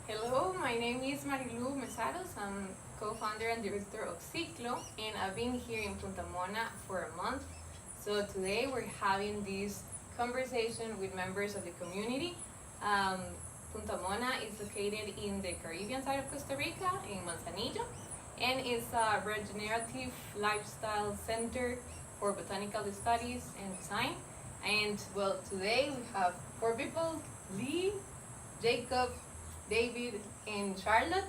Hello, my name is Marilu Mesaros. I'm co-founder and director of Ciclo, and I've been here in Punta Mona for a month. So today we're having this conversation with members of the community. Um, Punta Mona is located in the Caribbean side of Costa Rica, in Manzanillo, and it's a regenerative lifestyle center for botanical studies and design. And well, today we have four people: Lee, Jacob, David, and Charlotte.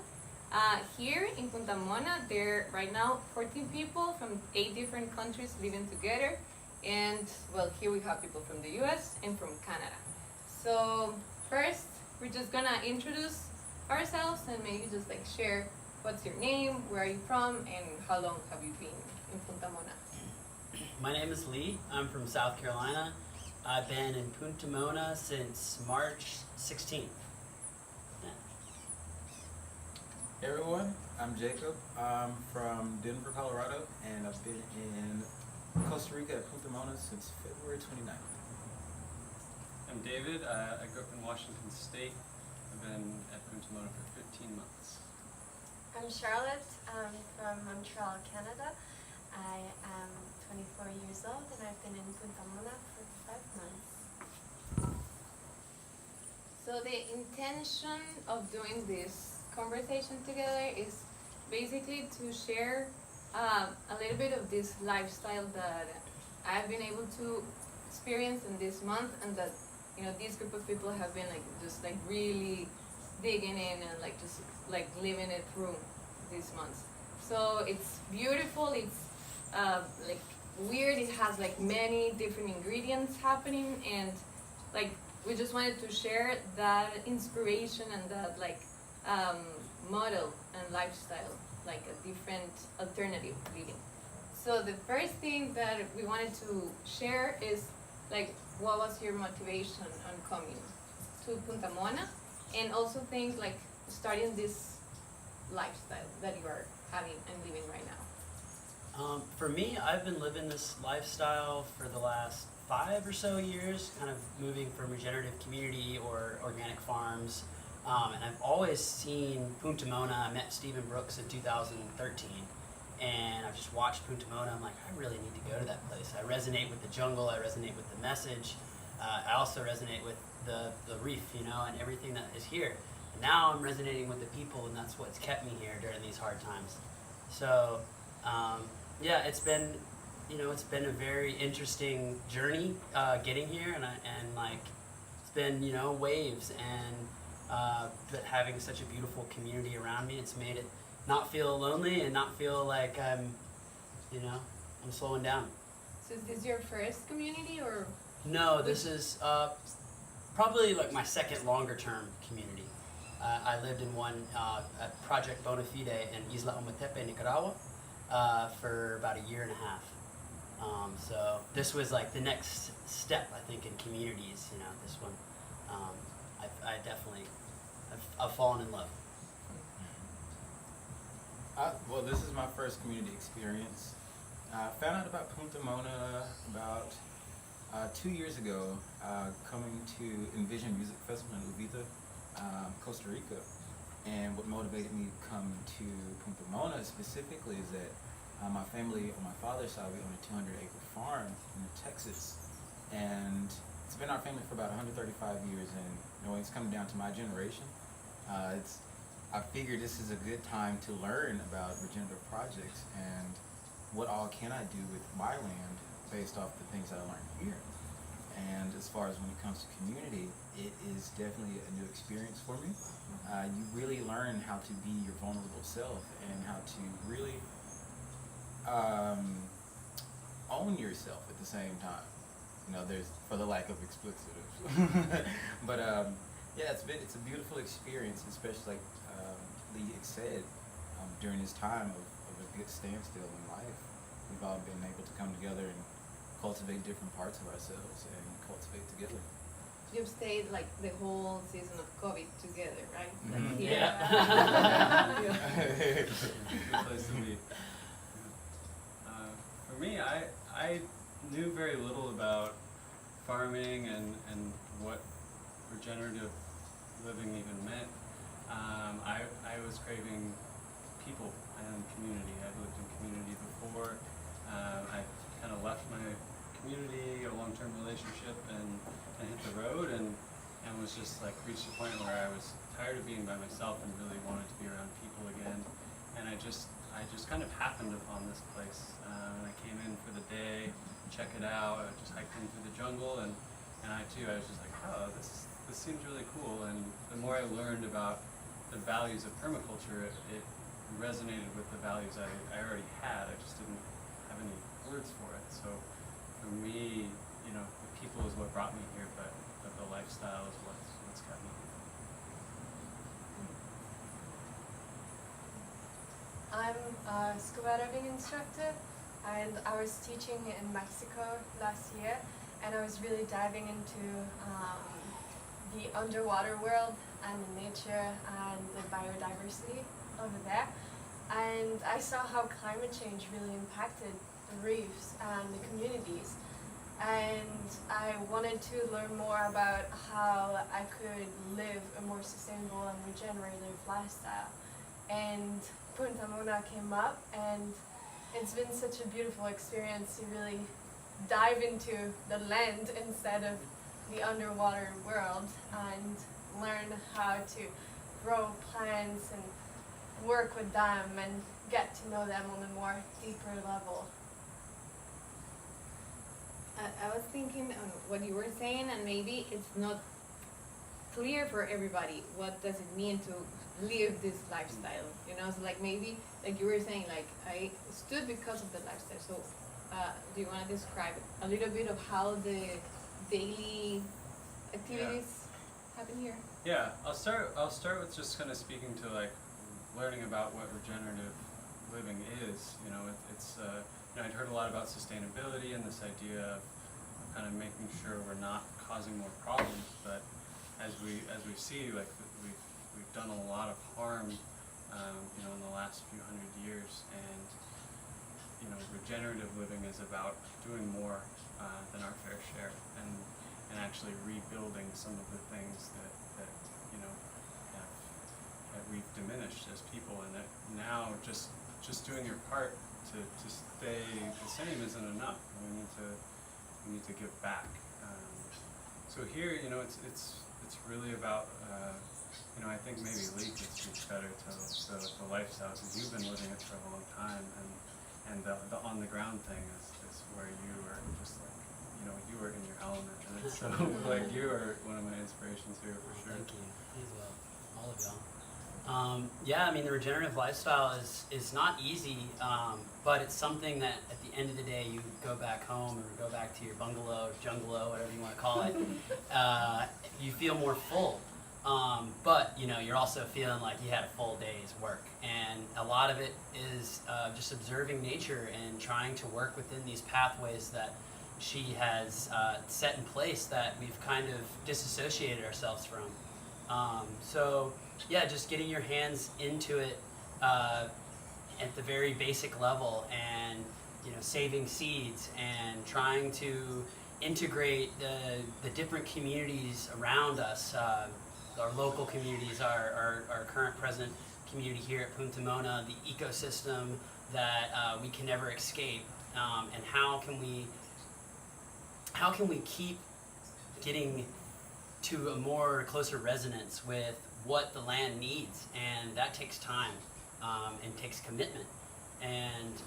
Here in Punta Mona, there are right now 14 people from 8 different countries living together. And well, here we have people from the US and from Canada. So first, we're just gonna introduce ourselves and maybe just like share what's your name, where are you from, and how long have you been in Punta Mona? My name is Lee. I'm from South Carolina. I've been in Punta Mona since March 16th. Hey everyone, I'm Jacob. I'm from Denver, Colorado, and I've been in Costa Rica at Punta Mona since February 29th. I'm David. I grew up in Washington State. I've been at Punta Mona for 15 months. I'm Charlotte. I'm from Montreal, Canada. I am 24 years old and I've been in Punta Mona for 5 months. So the intention of doing this conversation together is basically to share a little bit of this lifestyle that I've been able to experience in this month, and that this group of people have been like just like really digging in and like just like living it through these months. So it's beautiful. It's like weird. It has like many different ingredients happening, and like we just wanted to share that inspiration and that like model and lifestyle, like a different alternative living. So the first thing that we wanted to share is like, what was your motivation on coming to Punta Mona, and also things like starting this lifestyle that you are having and living right now? For me, I've been living this lifestyle for the last 5 or so years, kind of moving from regenerative community or organic farms. And I've always seen Punta Mona. I met Stephen Brooks in 2013, and I've just watched Punta Mona. I'm like, I really need to go to that place. I resonate with the jungle. I resonate with the message. I also resonate with the reef, and everything that is here. And now I'm resonating with the people, and that's what's kept me here during these hard times. So, yeah, it's been a very interesting journey getting here, and it's been waves and. But having such a beautiful community around me, it's made it not feel lonely and not feel like I'm slowing down. So is this your first community, or? No, this is probably like my second longer term community. I lived in one at Project Bona Fide in Isla Ometepe, Nicaragua, for about a year and a half. So this was like the next step, I think, in communities. This one. I definitely, I've fallen in love. Well, this is my first community experience. I found out about Punta Mona about 2 years ago, coming to Envision Music Festival in Uvita, Costa Rica. And what motivated me to come to Punta Mona specifically is that my family on my father's side, we own a 200-acre farm in Texas. And it's been our family for about 135 years, and when it's coming down to my generation, I figured this is a good time to learn about regenerative projects and what all can I do with my land based off the things that I learned here. And as far as when it comes to community, it is definitely a new experience for me. You really learn how to be your vulnerable self and how to really own yourself at the same time. There's, for the lack of explicitives. But yeah, it's a beautiful experience, especially like Lee said, during this time of a good standstill in life. We've all been able to come together and cultivate different parts of ourselves and cultivate together. You've stayed like the whole season of COVID together, right? Mm-hmm. Like, yeah. Good place to be. For me, I knew very little about farming and what regenerative living even meant. was craving people and community. I've lived in community before. I kind of left my community, a long-term relationship, and hit the road, and was just like reached a point where I was tired of being by myself and really wanted to be around people again. And I just kind of happened upon this place. And I came in for the day, check it out. I just hiked in through the jungle, and I was just like, oh, this seems really cool. And the more I learned about the values of permaculture, it resonated with the values I already had. I just didn't have any words for it. So for me, the people is what brought me here, but the lifestyle is what's kept me here. I'm a scuba diving instructor, and I was teaching in Mexico last year, and I was really diving into the underwater world and the nature and the biodiversity over there. And I saw how climate change really impacted the reefs and the communities. And I wanted to learn more about how I could live a more sustainable and regenerative lifestyle. And Punta Mona came up, and it's been such a beautiful experience to really dive into the land instead of the underwater world and learn how to grow plants and work with them and get to know them on a more deeper level. I was thinking on what you were saying, and maybe it's not clear for everybody what does it mean to live this lifestyle, so like maybe like you were saying, like I stood because of the lifestyle. So do you want to describe a little bit of how the daily activities happen here? Yeah, I'll start with just kind of speaking to like learning about what regenerative living is. It's I'd heard a lot about sustainability and this idea of kind of making sure we're not causing more problems, but as we see, like we've done a lot of harm, in the last few hundred years, and regenerative living is about doing more than our fair share, and actually rebuilding some of the things that we've diminished as people, and that now just doing your part to stay the same isn't enough. We need to give back. So here, it's really about I think maybe Lee could speak better to the lifestyle, because you've been living it for a long time, and the on the ground thing is where you are just like you are in your element, and it's so like you are one of my inspirations here for sure. Thank you. You as well, all of y'all. The regenerative lifestyle is not easy, but it's something that at the end of the day you go back home or go back to your bungalow, jungalow, whatever you want to call it, you feel more full. But you're also feeling like you had a full day's work, and a lot of it is just observing nature and trying to work within these pathways that she has set in place that we've kind of disassociated ourselves from. Just getting your hands into it at the very basic level, and saving seeds and trying to integrate the different communities around us, our local communities, our current present community here at Punta Mona, the ecosystem that we can never escape, and how can we keep getting to a more closer resonance with what the land needs, and that takes time and takes commitment, and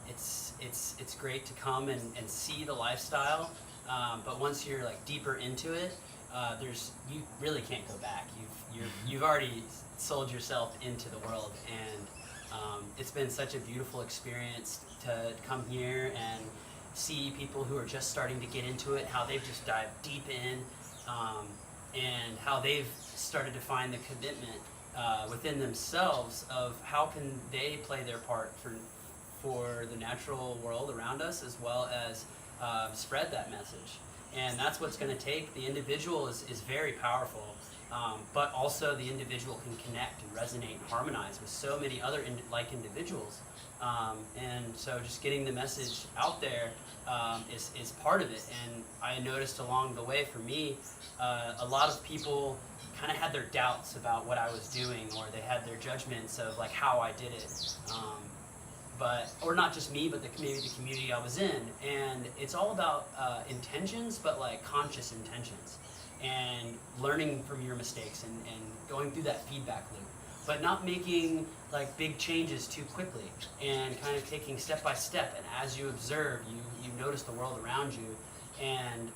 it's great to come and see the lifestyle, but once you're like deeper into it, you really can't go back. You've already sold yourself into the world, and it's been such a beautiful experience to come here and see people who are just starting to get into it, how they've just dived deep in, and how they've started to find the commitment within themselves of how can they play their part for the natural world around us, as well as spread that message. And that's what's going to take. The individual is very powerful, but also the individual can connect and resonate and harmonize with so many other like individuals. And so just getting the message out there is part of it. And I noticed along the way, for me, a lot of people kind of had their doubts about what I was doing, or they had their judgments of like how I did it. Or not just me, but maybe the community I was in. And it's all about intentions, but like conscious intentions, and learning from your mistakes and going through that feedback loop, but not making like big changes too quickly, and kind of taking step by step. And as you observe, you notice the world around you, and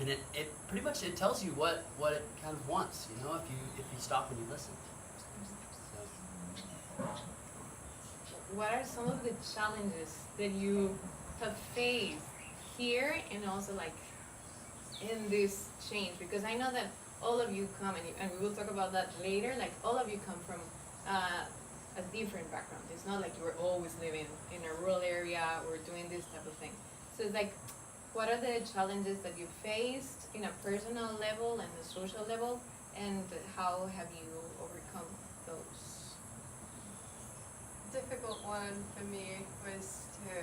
it pretty much it tells you what it kind of wants, you know, if you stop and you listen. So. What are some of the challenges that you have faced here and also like in this change? Because I know that all of you come, and we will talk about that later, like all of you come from a different background. It's not like you were always living in a rural area or doing this type of thing. So it's like, what are the challenges that you faced in a personal level and a social level, and how have you overcome those? Difficult one for me was to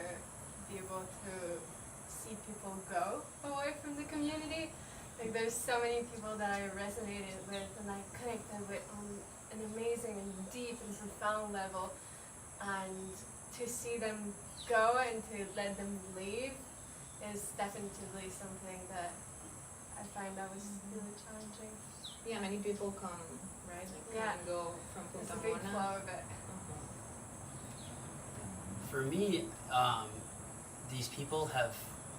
be able to see people go away from the community. Like there's so many people that I resonated with and I connected with on an amazing and deep and profound level, and to see them go and to let them leave is definitely something that I find that was really challenging. Yeah, many people come, right? Like come Yeah. and go from It's Punta a big Mona. flow of it. For me, these people have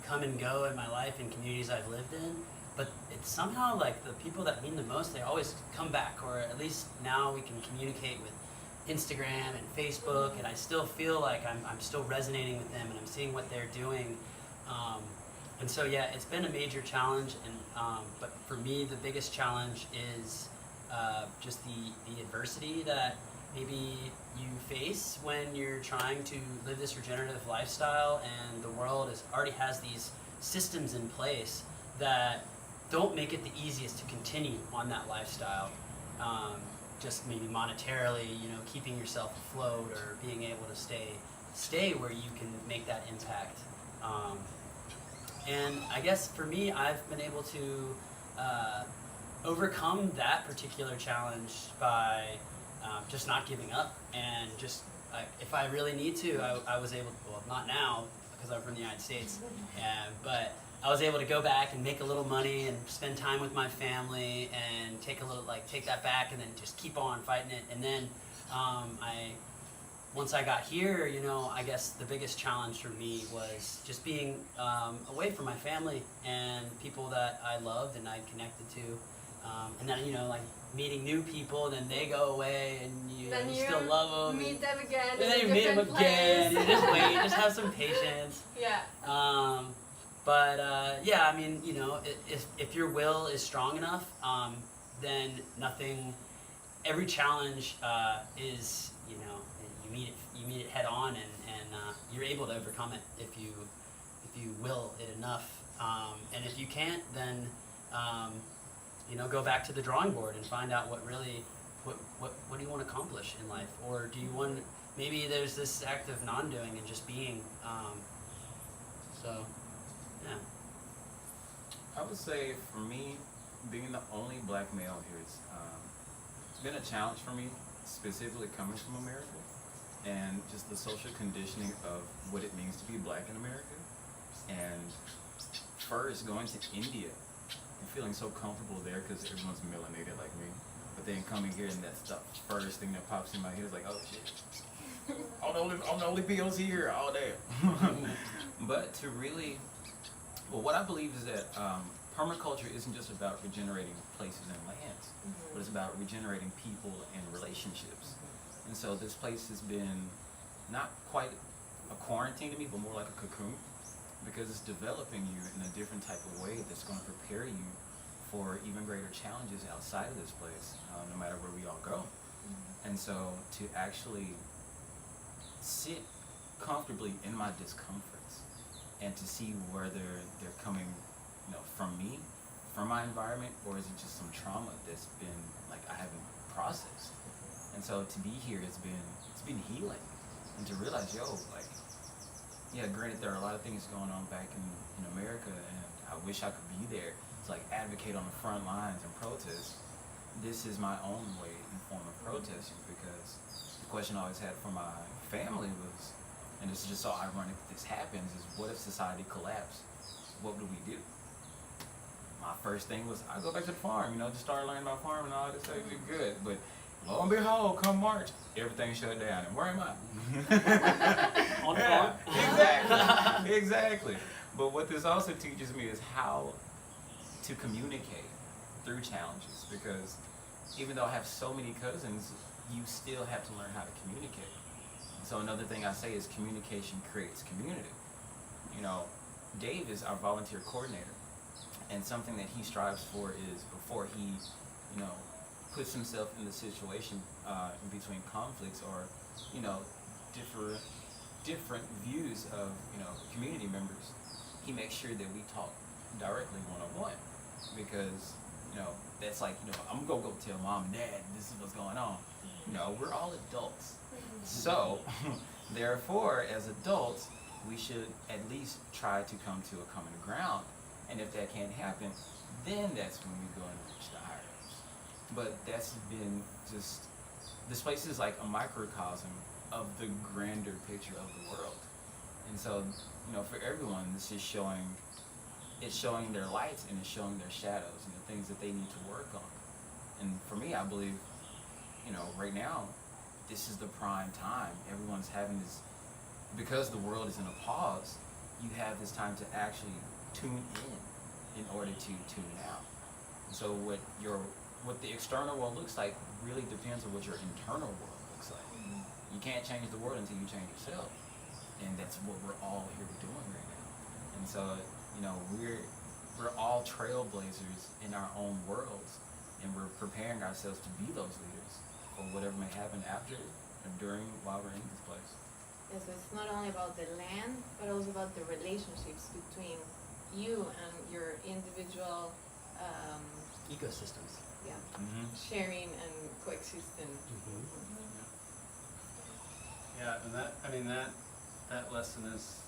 come and go in my life in communities I've lived in, but it's somehow like the people that mean the most, they always come back, or at least now we can communicate with Instagram and Facebook, and I still feel like I'm still resonating with them, and I'm seeing what they're doing. And so yeah, it's been a major challenge, and but for me the biggest challenge is just the adversity that maybe you face when you're trying to live this regenerative lifestyle, and the world already has these systems in place that don't make it the easiest to continue on that lifestyle. Just maybe monetarily, you know, keeping yourself afloat, or being able to stay where you can make that impact. And I guess for me, I've been able to overcome that particular challenge by just not giving up, and just if I really need to, I was able to, well, not now because I'm from the United States, but I was able to go back and make a little money and spend time with my family and take that back and then just keep on fighting it. And then once I got here, you know, I guess the biggest challenge for me was just being away from my family and people that I loved and I connected to. And then, you know, like meeting new people, then they go away and you still love them. Meet them again. And then you meet them again. You just wait, just have some patience. Yeah. Yeah, I mean, you know, if your will is strong enough, then every challenge is, you know, you meet it head on, and you're able to overcome it if you will it enough. And if you can't, then you know, go back to the drawing board and find out what do you want to accomplish in life, or do you want, maybe there's this act of non-doing and just being. So yeah. I would say for me, being the only black male here, it's been a challenge for me, specifically coming from America, and just the social conditioning of what it means to be black in America. And first going to India and feeling so comfortable there because everyone's melanated like me, but then coming here and that's the first thing that pops in my head is like, oh shit, I'm the only POC here all day. But to really, well, what I believe is that permaculture isn't just about regenerating places and lands, but it's about regenerating people and relationships. And so this place has been not quite a quarantine to me, but more like a cocoon, because it's developing you in a different type of way that's going to prepare you for even greater challenges outside of this place, no matter where we all go. And so to actually sit comfortably in my discomforts and to see whether they're coming, you know, from me, from my environment, or is it just some trauma that's been like I haven't processed. And so to be here, it's been healing, and to realize, like, yeah, granted there are a lot of things going on back in America, and I wish I could be there to like advocate on the front lines and protest, this is my own way and form of protesting, because the question I always had for my family was, and this is just so ironic that this happens, is what if society collapsed? What do we do? My first thing was, I go back to the farm, just start learning about farming and all this stuff, be good. But lo and behold, come March, everything shut down. And where am I? On the farm? Exactly. Exactly. But what this also teaches me is how to communicate through challenges, because even though I have so many cousins, you still have to learn how to communicate. So another thing I say is communication creates community. Dave is our volunteer coordinator. And something that he strives for is, before he, puts himself in the situation in between conflicts or, different views of, community members, he makes sure that we talk directly one-on-one, because, that's like, I'm gonna go tell mom and dad this is what's going on. We're all adults. So, therefore, as adults, we should at least try to come to a common ground. And if that can't happen, then that's when we go and reach the higher ups. But that's been just, this place is like a microcosm of the grander picture of the world. And so, for everyone, this is it's showing their lights and it's showing their shadows and the things that they need to work on. And for me, I believe, right now, this is the prime time. Everyone's having this, because the world is in a pause, you have this time to actually tune in order to tune out. And so what the external world looks like really depends on what your internal world looks like. You can't change the world until you change yourself. And that's what we're all here doing right now. And so, we're all trailblazers in our own worlds, and we're preparing ourselves to be those leaders for whatever may happen after and during while we're in this place. Yeah, so it's not only about the land, but also about the relationships between you and your individual Ecosystems. sharing and coexisting. Yeah, and that lesson is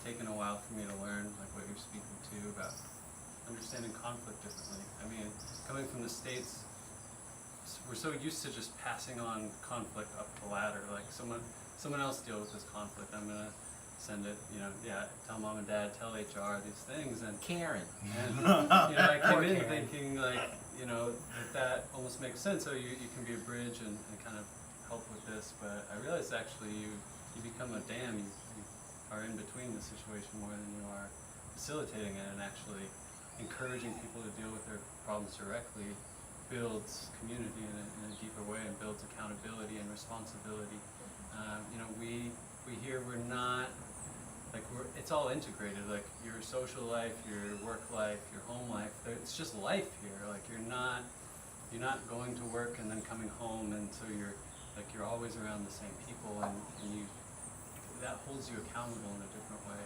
taken a while for me to learn, like what you're speaking to about understanding conflict differently. Coming from the States, we're so used to just passing on conflict up the ladder, like someone else deal with this conflict. I'm gonna send it, tell mom and dad, tell HR, these things, and Karen. and I came in thinking that almost makes sense. So you can be a bridge and kind of help with this, but I realized actually you become a dam. You are in between the situation more than you are facilitating it, and actually encouraging people to deal with their problems directly builds community in a deeper way, and builds accountability and responsibility. We hear we're not, it's all integrated, like your social life, your work life, your home life, it's just life here. Like you're not going to work and then coming home, and so you're always around the same people, and that holds you accountable in a different way.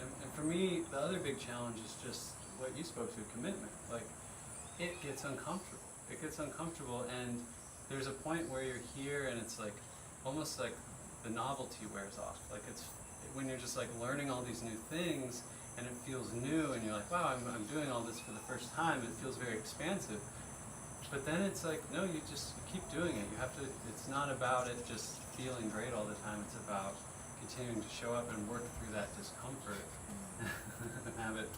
And for me, the other big challenge is just what you spoke to, commitment. Like, it gets uncomfortable. And there's a point where you're here and it's like, almost like the novelty wears off. Like when you're just like learning all these new things and it feels new and you're like, wow, I'm doing all this for the first time. It feels very expansive. But then it's like, no, you keep doing it. It's not about it just feeling great all the time. It's about continuing to show up and work through that discomfort and have it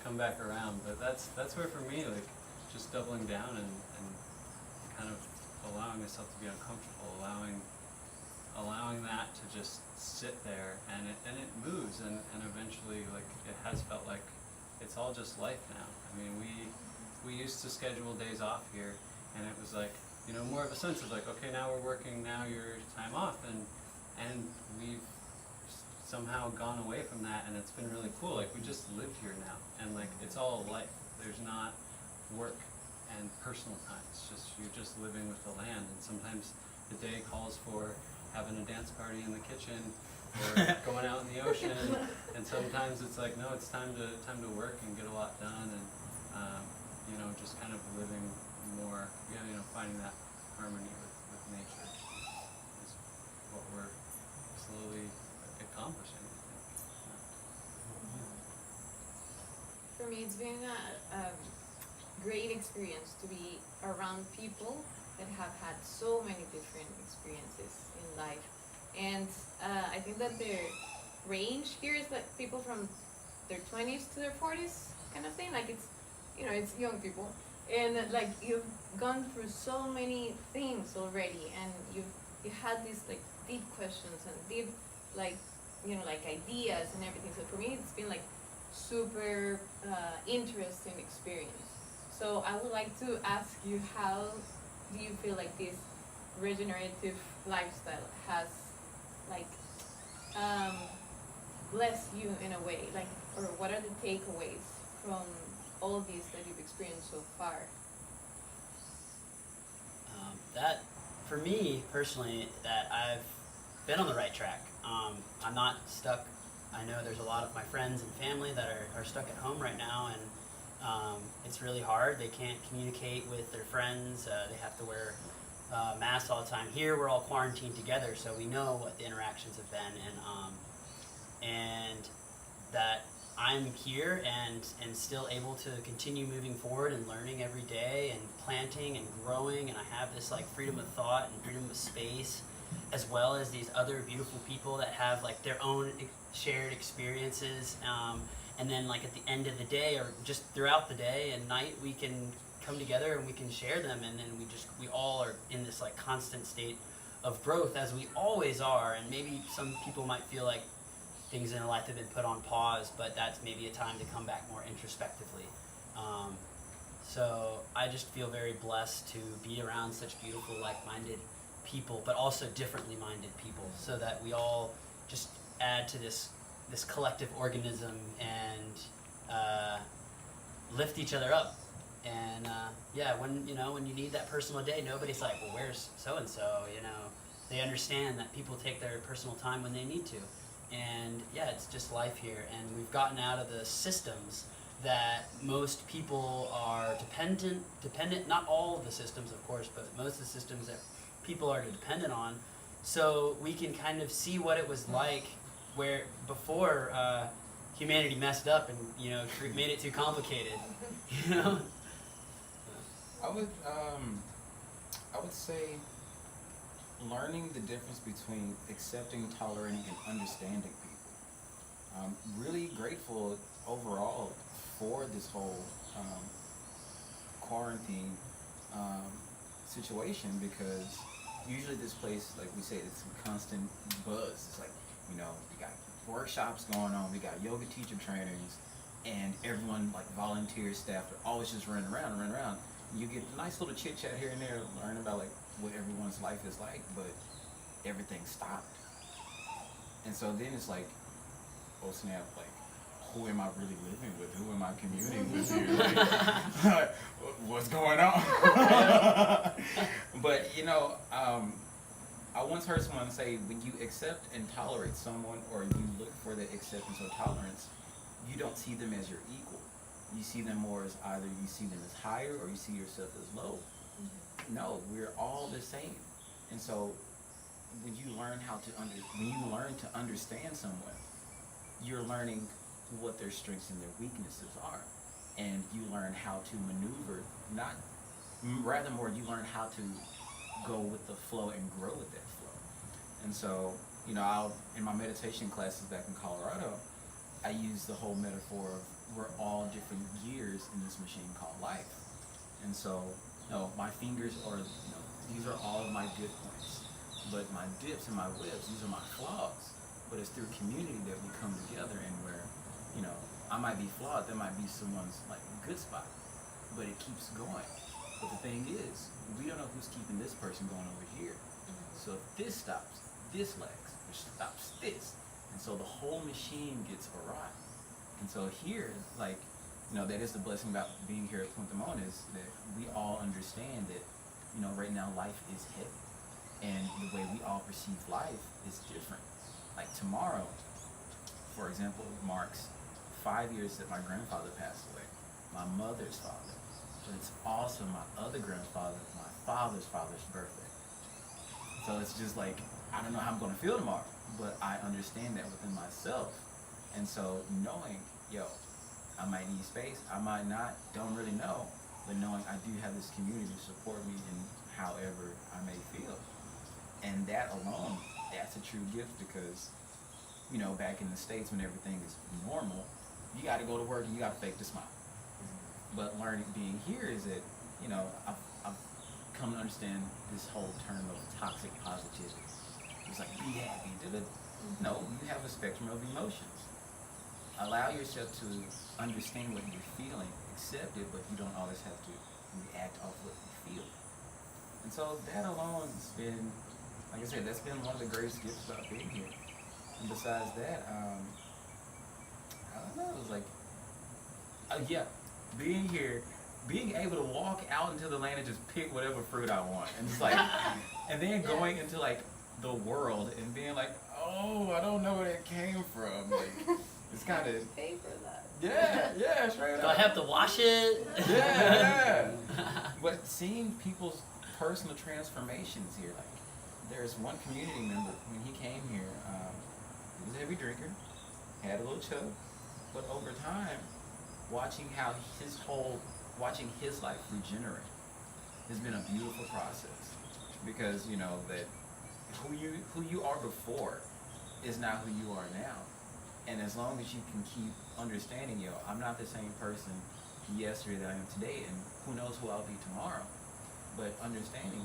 come back around. But that's where for me, like, just doubling down and kind of allowing myself to be uncomfortable, allowing that to just sit there, and it moves, and eventually, like, it has felt like it's all just life now. We used to schedule days off here, and it was like, more of a sense of like, okay, now we're working, now your time off, and we've somehow gone away from that, and it's been really cool. Like, we just live here now, and like, it's all life. There's not work and personal time. It's just, you're just living with the land, and sometimes the day calls for having a dance party in the kitchen or going out in the ocean, and sometimes it's like, no, it's time to work and get a lot done, and just kind of living more, finding that harmony with nature is what we're slowly accomplishing, I think. For me, it's been great experience to be around people that have had so many different experiences in life. And I think that the range here is like people from their 20s to their 40s kind of thing. Like it's, it's young people. And like you've gone through so many things already, and you had these like deep questions and deep like like ideas and everything. So for me, it's been like super interesting experience. So I would like to ask you, how do you feel like this regenerative lifestyle has like blessed you in a way, like, or what are the takeaways from all these that you've experienced so far? That, for me personally, that I've been on the right track. I'm not stuck. I know there's a lot of my friends and family that are stuck at home right now, and it's really hard. They can't communicate with their friends. They have to wear masks all the time. Here we're all quarantined together, so we know what the interactions have been, and that I'm here and still able to continue moving forward and learning every day and planting and growing, and I have this like freedom of thought and freedom of space, as well as these other beautiful people that have like their own shared experiences, and then like at the end of the day or just throughout the day and night we can come together and we can share them, and then we all are in this like constant state of growth, as we always are. And maybe some people might feel like things in their life have been put on pause, but that's maybe a time to come back more introspectively. So I just feel very blessed to be around such beautiful, like-minded people, but also differently minded people, so that we all just add to this collective organism and lift each other up. And when you need that personal day, nobody's like, well, where's so-and-so? They understand that people take their personal time when they need to. And yeah, it's just life here, and we've gotten out of the systems that most people are dependent, not all of the systems of course, but most of the systems that people are dependent on. So we can kind of see what it was like where before humanity messed up and made it too complicated. I would say learning the difference between accepting, tolerating, and understanding people. I'm really grateful overall for this whole quarantine situation, because usually this place, like we said, it's a constant buzz. It's like, we got workshops going on, we got yoga teacher trainings, and everyone, like volunteer staff, are always just running around. You get a nice little chit chat here and there, learn about like what everyone's life is like, but everything stopped. And so then it's like, oh snap, like, who am I really living with? Who am I communing with here? Like, what's going on? But I once heard someone say, when you accept and tolerate someone, or you look for the acceptance or tolerance, you don't see them as your equal. You see them more as either you see them as higher or you see yourself as low. No, we're all the same. And so when you learn to understand someone, you're learning what their strengths and their weaknesses are, and you learn how to maneuver. You learn how to go with the flow and grow with that flow. And so in my meditation classes back in Colorado, I use the whole metaphor of we're all different gears in this machine called life. And so my fingers are, these are all of my good points, but my dips and my whips, these are my flaws. But it's through community that we come together, and where, I might be flawed, that might be someone's like good spot, but it keeps going. But the thing is, we don't know who's keeping this person going over here. So if this stops, this lags, which stops this. And so the whole machine gets awry. And so here, like, that is the blessing about being here at Punta Mona, is that we all understand that, right now life is heavy. And the way we all perceive life is different. Like tomorrow, for example, marks 5 years that my grandfather passed away, my mother's father. But it's also my other grandfather, my father's father's birthday. So it's just like, I don't know how I'm going to feel tomorrow, but I understand that within myself. And so knowing, I might need space, I might not, don't really know, but knowing I do have this community to support me in however I may feel. And that alone, that's a true gift because, you know, back in the States when everything is normal, you got to go to work and you got to fake the smile. But learning, being here is that, you know, I've come to understand this whole term of toxic positivity. It's like, be happy. No, you have a spectrum of emotions. Allow yourself to understand what you're feeling, accept it, but you don't always have to react off what you feel. And so that alone has been, like I said, that's been one of the greatest gifts about being here. And besides that, I don't know, it was like, being here, being able to walk out into the land and just pick whatever fruit I want. And it's like, and then going into like the world and being like, oh, I don't know where that came from. Like, it's kind of, Pay for that. yeah, straight up. Do I have to wash it? Yeah. But seeing people's personal transformations here, like there's one community member when he came here, he was a heavy drinker, had a little chub, but over time, watching his life regenerate has been a beautiful process, because you know that who you are before is not who you are now. And as long as you can keep understanding, I'm not the same person yesterday that I am today, and who knows who I'll be tomorrow. But understanding,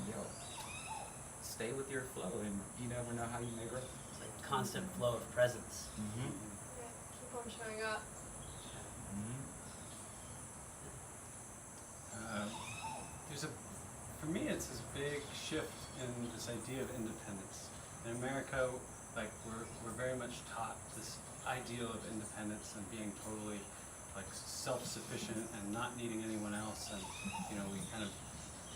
stay with your flow, and you never know how you may grow. It's like constant flow of presence. Mm-hmm. Yeah, keep on showing up. For me, it's this big shift in this idea of independence. In America, like we're very much taught this ideal of independence and being totally like self-sufficient and not needing anyone else, and you know, we kind of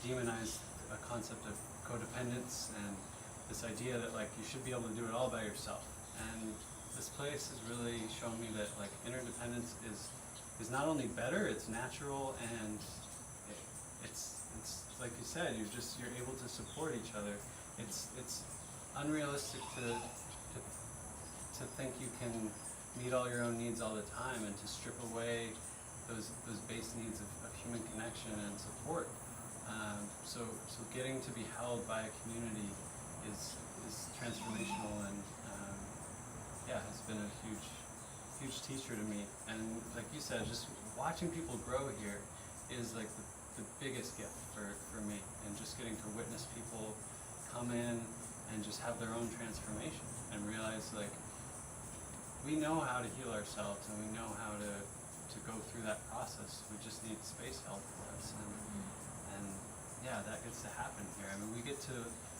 demonize a concept of codependence and this idea that like you should be able to do it all by yourself. And this place has really shown me that like interdependence is not only better, it's natural, and it's like you said, you're able to support each other. It's unrealistic to think you can meet all your own needs all the time, and to strip away those base needs of human connection and support. So getting to be held by a community is transformational, and has been a huge teacher to me. And like you said, just watching people grow here is like the biggest gift for me, and just getting to witness people come in and just have their own transformation and realize like we know how to heal ourselves and we know how to go through that process. We just need space help for us, and that gets to happen here. I mean, we get to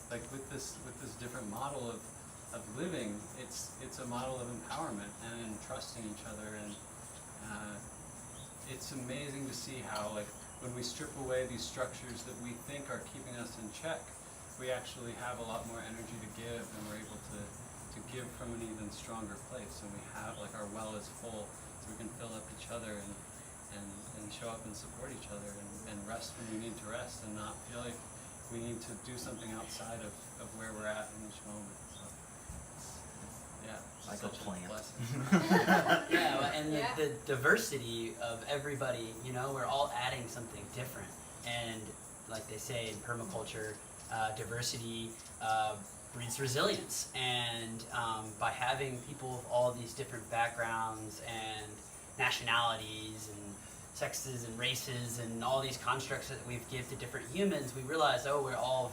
like with this different model of living, it's a model of empowerment and trusting each other, and it's amazing to see how like when we strip away these structures that we think are keeping us in check, we actually have a lot more energy to give, and we're able to give from an even stronger place, and we have like our well is full, so we can fill up each other and show up and support each other, and rest when we need to rest, and not feel like we need to do something outside of where we're at in each moment. So it's like such a plant. blessing. And the diversity of everybody, you know, we're all adding something different. And like they say in permaculture, diversity breeds resilience. And by having people of all these different backgrounds and nationalities and sexes and races and all these constructs that we've given to different humans, we realize, we're all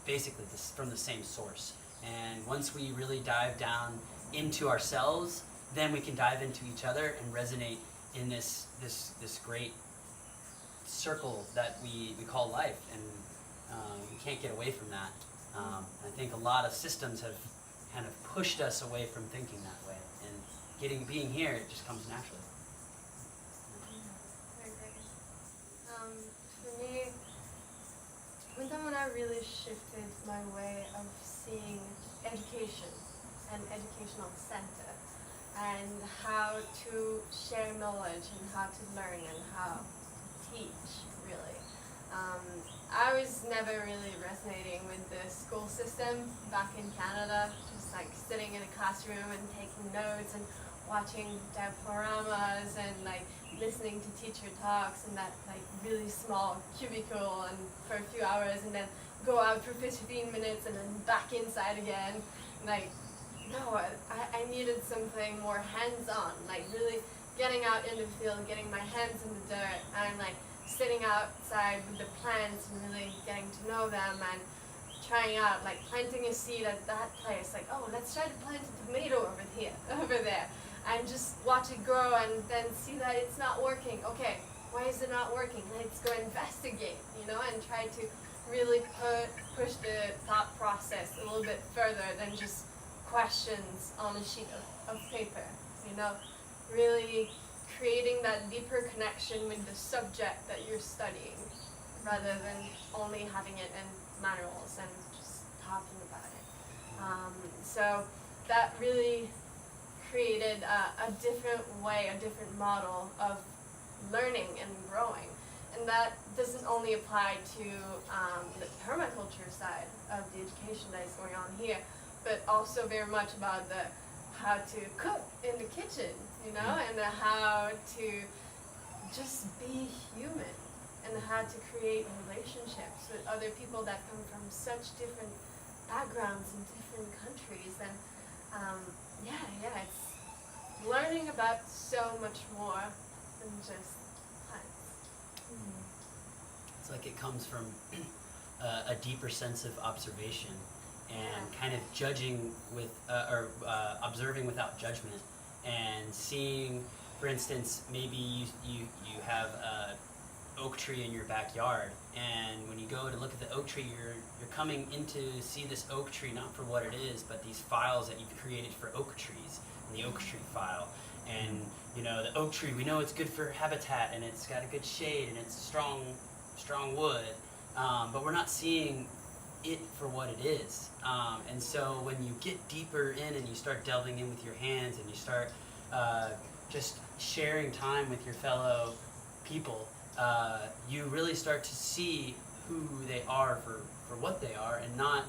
basically from the same source. And once we really dive down into ourselves, then we can dive into each other and resonate in this great circle that we call life, and we can't get away from that. I think a lot of systems have kind of pushed us away from thinking that way, and being here, it just comes naturally. I agree. For me, Punta Mona really shifted my way of seeing education and educational center, and how to share knowledge and how to learn and how to teach, really. I was never really resonating with the school system back in Canada, just like sitting in a classroom and taking notes and watching dioramas and like listening to teacher talks in that like really small cubicle and for a few hours and then go out for 15 minutes and then back inside again. Like, no, I needed something more hands-on, like really getting out in the field, getting my hands in the dirt, and like sitting outside with the plants and really getting to know them and trying out, like planting a seed at that place, like, oh, let's try to plant a tomato over there, and just watch it grow and then see that it's not working. Okay, why is it not working? Let's go investigate, you know, and try to really push the thought process a little bit further than just questions on a sheet of paper, you know, really creating that deeper connection with the subject that you're studying rather than only having it in manuals and just talking about it. So that really created a different way, a different model of learning and growing. And that doesn't only apply to the permaculture side of the education that is going on here, but also very much about the how to cook in the kitchen, you know, and the how to just be human, and how to create relationships with other people that come from such different backgrounds in different countries. And it's learning about so much more than just plants. It's like it comes from a deeper sense of observation and kind of judging with, observing without judgment, and seeing, for instance, maybe you have a oak tree in your backyard, and when you go to look at the oak tree, you're coming in to see this oak tree not for what it is, but these files that you've created for oak trees, and the oak tree file. And you know, the oak tree, we know it's good for habitat, and it's got a good shade, and it's strong wood, but we're not seeing it for what it is. And so when you get deeper in and you start delving in with your hands, and you start just sharing time with your fellow people, you really start to see who they are for what they are, and not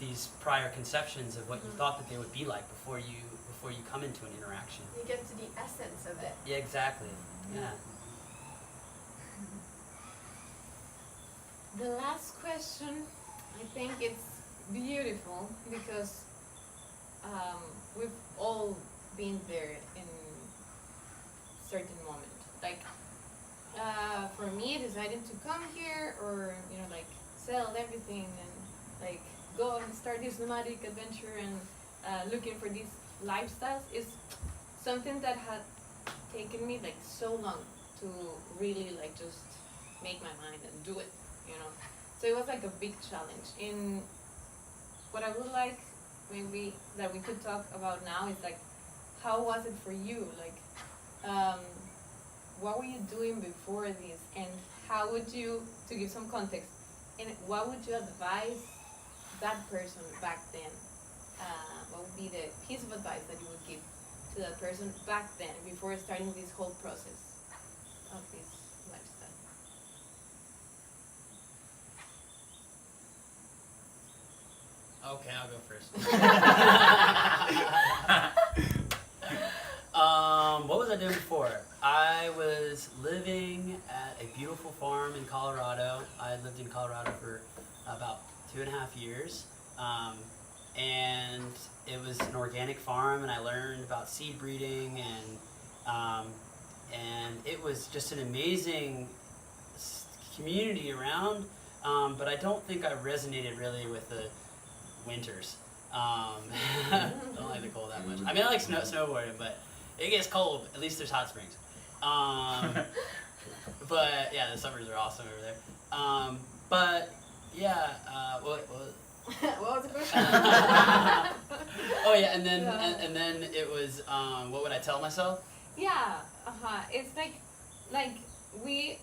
these prior conceptions of what you thought that they would be like before you come into an interaction. You get to the essence of it. Yeah, exactly. Yeah. The last question, I think it's beautiful because we've all been there in certain moment. Like for me, deciding to come here, or you know, like sell everything and like go and start this nomadic adventure and looking for these lifestyles is something that had taken me like so long to really like just make my mind and do it, you know. So it was like a big challenge. In what I would like maybe that we could talk about now is like, how was it for you? Like, what were you doing before this, and how would you, to give some context, and what would you advise that person back then? What would be the piece of advice that you would give to that person back then before starting this whole process of this lifestyle? Okay, I'll go first. What was I doing before? I was living at a beautiful farm in Colorado. I had lived in Colorado for about 2.5 years. And it was an organic farm, and I learned about seed breeding, and it was just an amazing community around, but I don't think I resonated really with the winters. I don't like the cold that much. I mean, I like snowboarding, but it gets cold. At least there's hot springs. But yeah, the summers are awesome over there. But yeah, what What was the question? oh yeah, and then it was what would I tell myself? Yeah, it's like we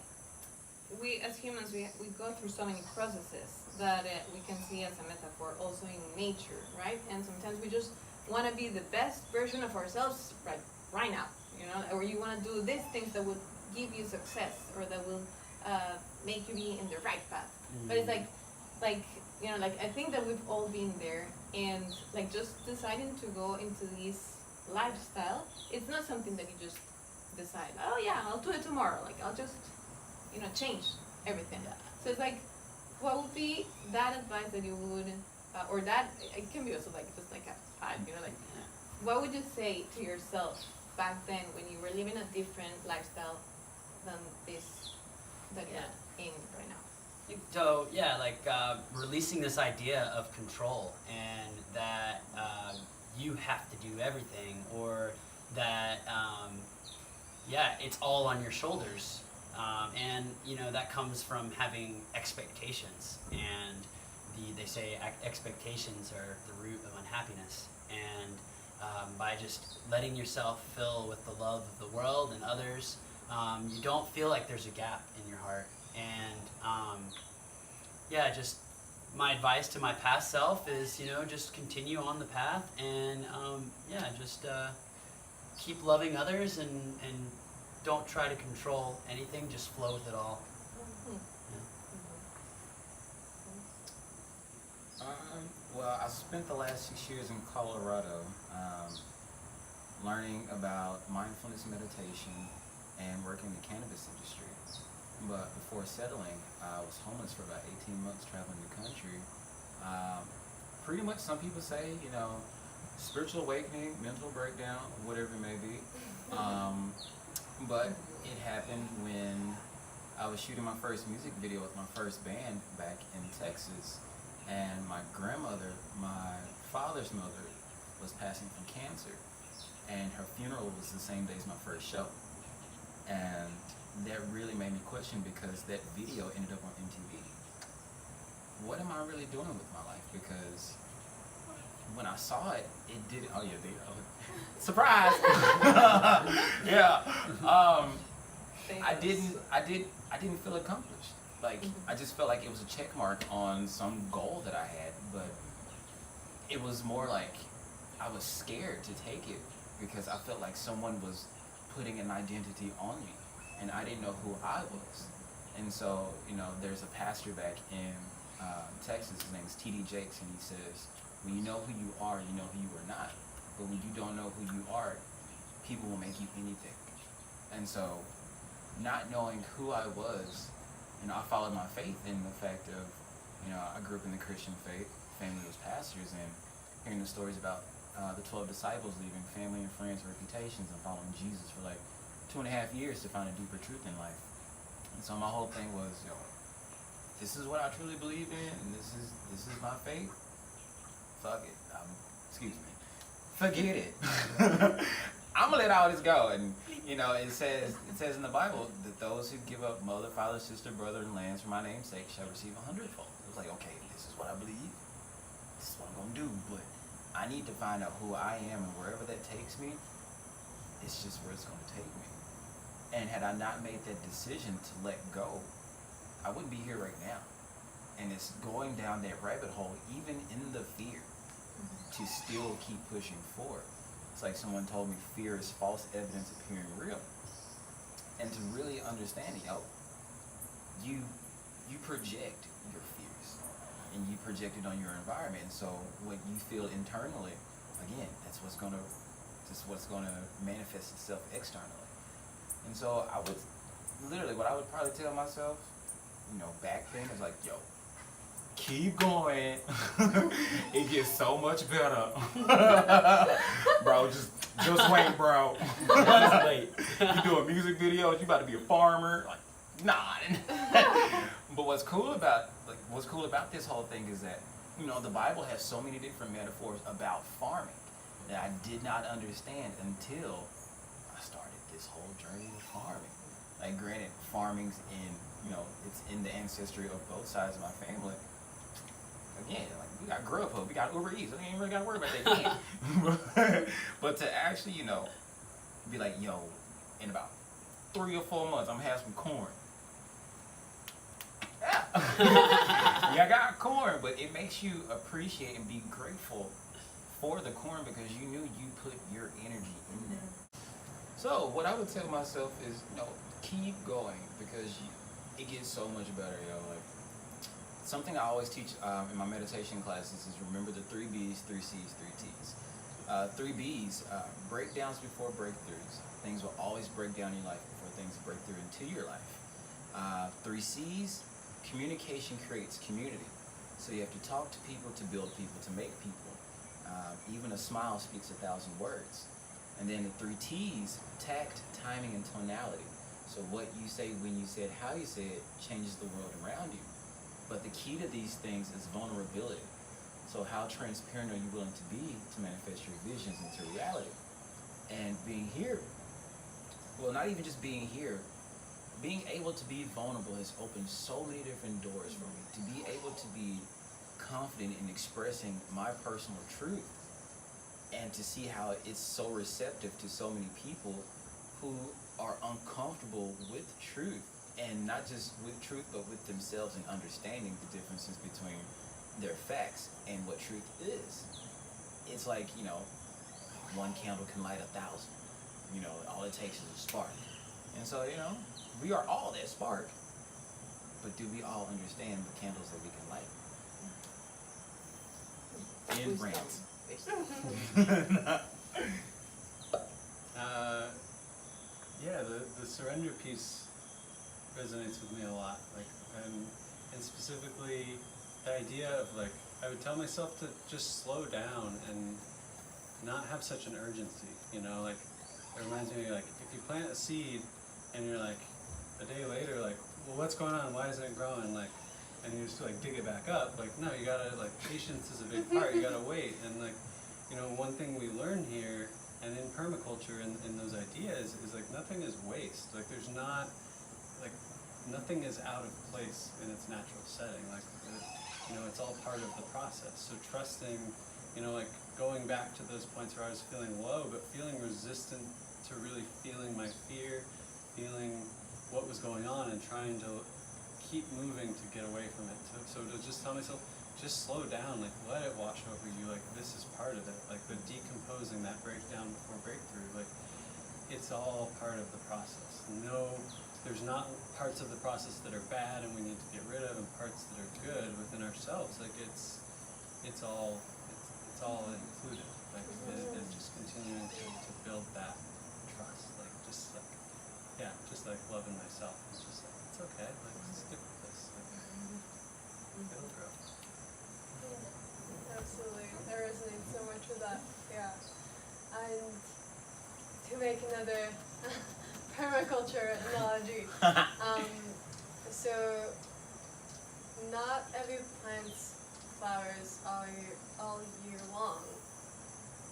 as humans we go through so many processes that we can see as a metaphor also in nature, right? And sometimes we just want to be the best version of ourselves right now, you know, or you want to do these things that would give you success, or that will make you be in the right path. But it's like you know, like I think that we've all been there, and like just deciding to go into this lifestyle, it's not something that you just decide, oh yeah, I'll do it tomorrow. Like I'll just, change everything. Yeah. So it's like, what would be that advice that you would, or that, it can be also like, just like a five, like, what would you say to yourself back then when you were living a different lifestyle than this that you're in right now? So yeah, like releasing this idea of control and that you have to do everything, or that it's all on your shoulders, and that comes from having expectations, and they say expectations are the root of unhappiness, and by just letting yourself fill with the love of the world and others, you don't feel like there's a gap in your heart. And just my advice to my past self is, just continue on the path, and just keep loving others, and don't try to control anything, just flow with it all. Well, I spent the last 6 years in Colorado learning about mindfulness meditation and working in the cannabis industry. But before settling, I was homeless for about 18 months traveling the country. Pretty much some people say, spiritual awakening, mental breakdown, whatever it may be. But it happened when I was shooting my first music video with my first band back in Texas. And my grandmother, my father's mother, was passing from cancer. And her funeral was the same day as my first show. And that really made me question, because that video ended up on MTV. What am I really doing with my life? Because when I saw it, it did. Oh yeah, surprise! Yeah. I didn't feel accomplished. Like I just felt like it was a check mark on some goal that I had, but it was more like I was scared to take it, because I felt like someone was putting an identity on me, and I didn't know who I was. And so, there's a pastor back in Texas, his name is T.D. Jakes, and he says, when you know who you are, you know who you are not. But when you don't know who you are, people will make you anything. And so, not knowing who I was, I followed my faith in the fact of, I grew up in the Christian faith, family was pastors, and hearing the stories about the 12 disciples leaving family and friends, reputations, and following Jesus for like 2.5 years to find a deeper truth in life. And so my whole thing was, this is what I truly believe in, and this is my faith. Fuck it. Excuse me. Forget it. I'm gonna let all this go. And it says in the Bible that those who give up mother, father, sister, brother, and lands for my name's sake shall receive 100-fold. It was like, okay, this is what I believe. This is what I'm gonna do. But I need to find out who I am, and wherever that takes me, it's just where it's gonna take me. And had I not made that decision to let go, I wouldn't be here right now. And it's going down that rabbit hole, even in the fear, to still keep pushing forward. It's like someone told me, fear is false evidence appearing real. And to really understand it, you project your fears, and you project it on your environment. And so what you feel internally, again, that's what's gonna manifest itself externally. And so I would literally, what I would probably tell myself, back then is like, yo, keep going. It gets so much better. Bro, just wait, bro. Just wait. You doing music videos, you about to be a farmer. Like, nah. But what's cool about this whole thing is that, the Bible has so many different metaphors about farming that I did not understand until I started this whole journey of farming. Like, granted, farming's it's in the ancestry of both sides of my family. Again, like, we got Grubhub, we got Uber Eats. I ain't really got to worry about that. But to actually, be like, yo, in about 3 or 4 months, I'm gonna have some corn. Yeah. Yeah, I got corn, but it makes you appreciate and be grateful for the corn, because you knew you put your energy in there. So what I would tell myself is, keep going, because it gets so much better, Like, something I always teach in my meditation classes is remember the 3 B's, 3 C's, 3 T's. Three B's, breakdowns before breakthroughs. Things will always break down in your life before things break through into your life. Three C's, communication creates community. So you have to talk to people to build people, to make people. Even a smile speaks 1,000 words. And then the three T's, tact, timing, and tonality. So what you say, when you say it, how you say it, changes the world around you. But the key to these things is vulnerability. So how transparent are you willing to be to manifest your visions into reality? And being here, well, not even just being here, being able to be vulnerable has opened so many different doors for me. To be able to be confident in expressing my personal truth, and to see how it's so receptive to so many people who are uncomfortable with truth, and not just with truth, but with themselves, and understanding the differences between their facts and what truth is. It's like, you know, one candle can light 1,000. You know, all it takes is a spark. And so, you know, we are all that spark, but do we all understand the candles that we can light? In France. Yeah, the surrender piece resonates with me a lot. Like, and specifically the idea of, like, I would tell myself to just slow down and not have such an urgency. You know, like, it reminds me, like, if you plant a seed and you're like a day later, like, well, what's going on? Why isn't it growing? Like, and you just like dig it back up. Like, no, you gotta, like, patience is a big part. You gotta wait. And, like, you know, one thing we learn here and in permaculture and in those ideas is, like, nothing is waste. Like, there's not, like, nothing is out of place in its natural setting. Like, you know, it's all part of the process. So trusting, you know, like, going back to those points where I was feeling low, but feeling resistant to really feeling my fear, feeling what was going on, and trying to keep moving to get away from it. So to just tell myself, just slow down, like, let it wash over you, like, this is part of it, like the decomposing, that breakdown before breakthrough, like, it's all part of the process. No, there's not parts of the process that are bad and we need to get rid of, and parts that are good within ourselves. Like, it's all included. Like, it's just continuing to build that trust, like, just like loving myself. It's just like, it's okay, like, let's stick with this. Like, it'll grow. Absolutely, I resonate so much with that. Yeah, and to make another permaculture analogy, so not every plant flowers all year long.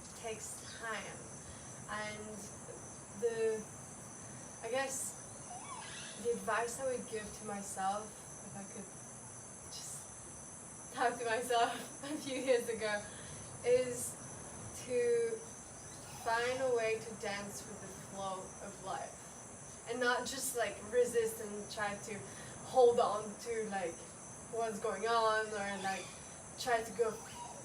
It takes time, and I guess the advice I would give to myself, if I could just talk to myself a few years ago, is to find a way to dance with the flow of life, and not just, like, resist and try to hold on to, like, what's going on, or, like, try to go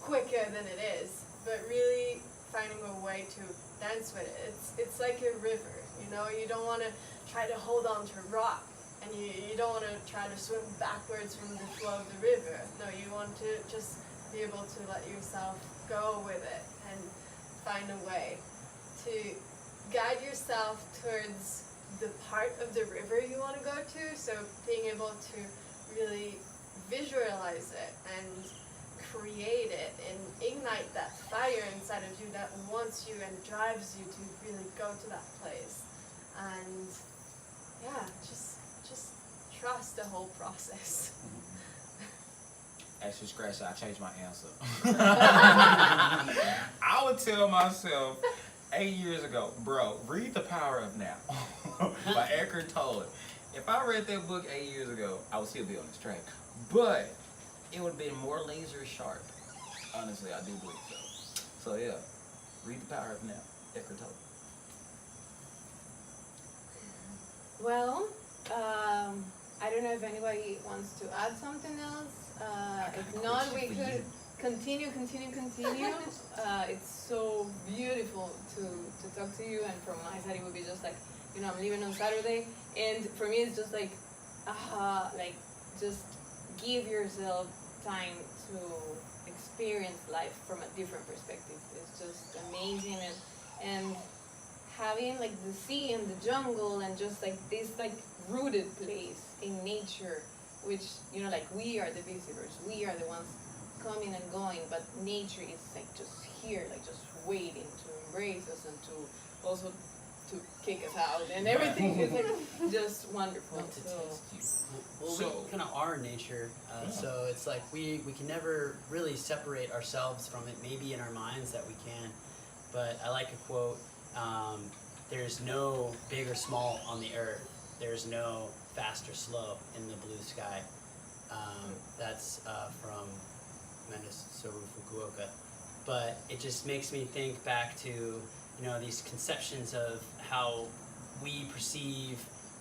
quicker than it is, but really finding a way to dance with it. It's like a river, you know. You don't want to try to hold on to a rock, and you don't want to try to swim backwards from the flow of the river. No, you want to just be able to let yourself go with it and find a way to guide yourself towards the part of the river you want to go to. So being able to really visualize it and create it and ignite that fire inside of you that wants you and drives you to really go to that place. And yeah, just trust the whole process. Actually, scratch that. I changed my answer. I would tell myself 8 years ago, bro, read The Power of Now by Eckhart Tolle. If I read that book 8 years ago, I would still be on this track. But it would have been more laser sharp. Honestly, I do believe so. So yeah, read The Power of Now, Eckhart Tolle. Well, I don't know if anybody wants to add something else. If not, we could continue. It's so beautiful to talk to you, and from my side it would be just like, you know, I'm leaving on Saturday, and for me it's just like, just give yourself time to experience life from a different perspective. It's just amazing, and having like the sea and the jungle and just like this like rooted place in nature, which like we are the visitors, we are the ones coming and going, but nature is like just here, like just waiting to embrace us and to also to kick us out, and everything is like just wonderful. Want to So, taste you. Well, So- we kind of are nature, so it's like we can never really separate ourselves from it. Maybe in our minds that we can, but I like a quote. There's no big or small on the earth. There's no fast or slow in the blue sky. That's from Mendes Soru Fukuoka. But it just makes me think back to these conceptions of how we perceive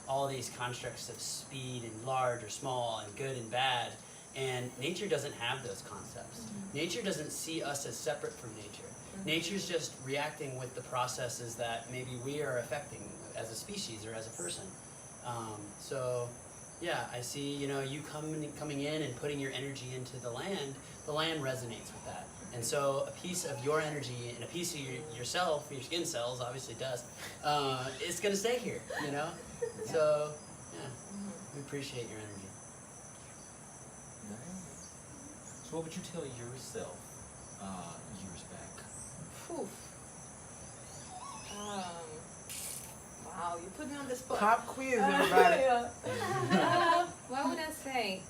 all these constructs of speed and large or small and good and bad, and nature doesn't have those concepts. Mm-hmm. Nature doesn't see us as separate from nature. Mm-hmm. Nature's just reacting with the processes that maybe we are affecting as a species or as a person. So yeah, I see you coming in and putting your energy into the land resonates with that. And so a piece of your energy and a piece of yourself, your skin cells obviously does, it's going to stay here, So, yeah, we appreciate your energy. Nice. So what would you tell yourself years back? phew. Wow, you put me on the spot. Pop quiz, everybody. Yeah. What would I say?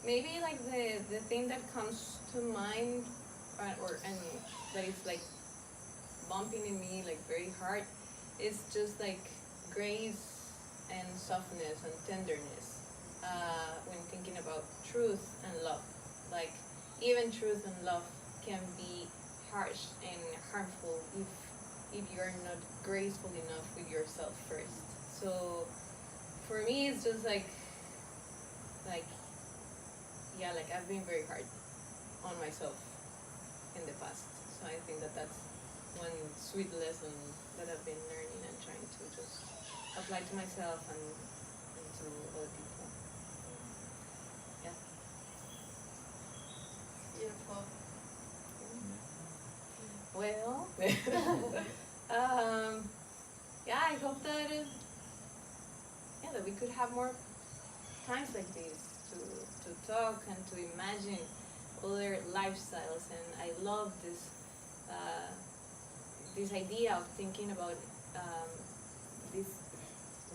Maybe like the thing that comes to mind, and that is like bumping in me like very hard, is just like grace and softness and tenderness when thinking about truth and love. Like even truth and love can be harsh and harmful if you're not graceful enough with yourself first. So for me, it's just like I've been very hard on myself in the past. So I think that's one sweet lesson that I've been learning and trying to just apply to myself and to other people. Yeah. Beautiful. Well, yeah, I hope that that we could have more times like this to talk and to imagine other lifestyles. And I love this idea of thinking about this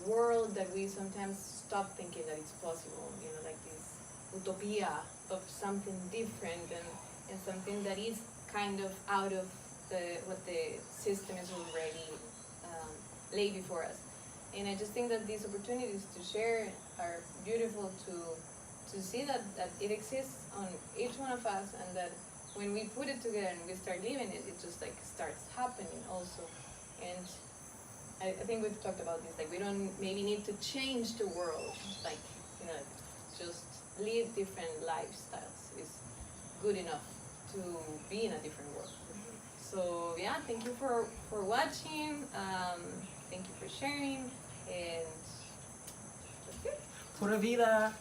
world that we sometimes stop thinking that it's possible. Like this utopia of something different and something that is kind of out of what the system is already laid before us. And I just think that these opportunities to share are beautiful to see that it exists on each one of us, and that when we put it together and we start living it, it just like starts happening also. And I think we've talked about this, like we don't maybe need to change the world, like just live different lifestyles is good enough to be in a different world. So yeah, thank you for watching. Thank you for sharing, and that's it. Pura vida.